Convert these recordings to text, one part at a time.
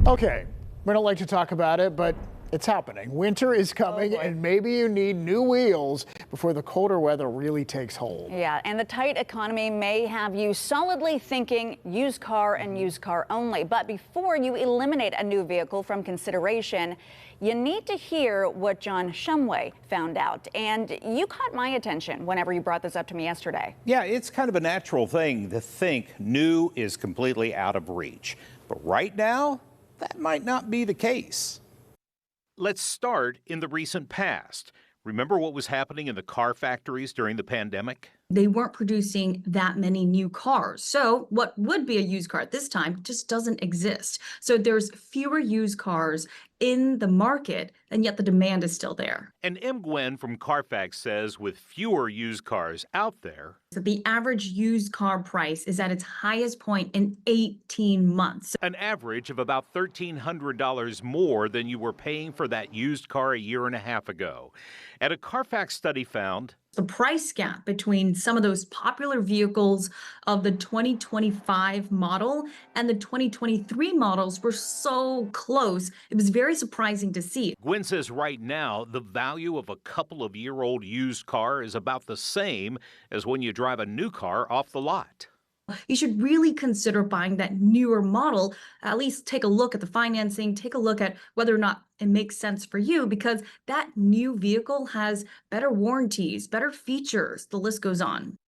Okay, we don't like to talk about it, but it's happening. Winter is coming, and maybe you need new wheels before the colder weather really takes hold. Yeah, and the tight economy may have you solidly thinking used car and used car only. But before you eliminate a new vehicle from consideration, you need to hear what John Shumway found out. And you caught my attention whenever you brought this up to me yesterday. Yeah, it's kind of a natural thing to think new is completely out of reach. But right now, that might not be the case. Let's start in the recent past. Remember what was happening in the car factories during the pandemic? They weren't producing that many new cars. So what would be a used car at this time just doesn't exist. So there's fewer used cars in the market, and yet the demand is still there. And M. Gwen from Carfax says with fewer used cars out there, So the average used car price is at its highest point in 18 months. an average of about $1,300 more than you were paying for that used car a year and a half ago. And a Carfax study found The price gap between some of those popular vehicles of the 2025 model and the 2023 models were so close. It was very surprising to see. Gwen says right now, the value of a couple of year-old used car is about the same as when you drive a new car off the lot. You should really consider buying that newer model. At least take a look at the financing, take a look at whether or not it makes sense for you, because that new vehicle has better warranties, better features. The list goes on.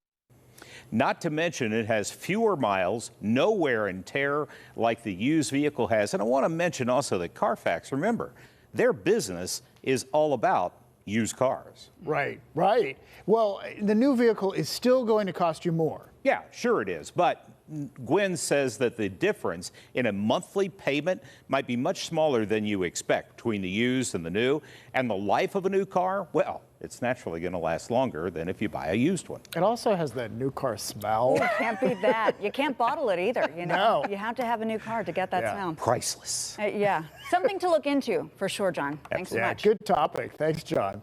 Not to mention it has fewer miles, no wear and tear like the used vehicle has. And I want to mention also that Carfax, remember, their business is all about used cars. Right. Well, the new vehicle is still going to cost you more. Yeah, sure it is. But Gwen says that the difference in a monthly payment might be much smaller than you expect between the used and the new. And the life of a new car, well, it's naturally going to last longer than if you buy a used one. It also has that new car smell. You can't beat that. You can't bottle it either. You know, No. You have to have a new car to get that smell. Priceless. Yeah, something to look into for sure, John. Thanks so much. Good topic. Thanks, John.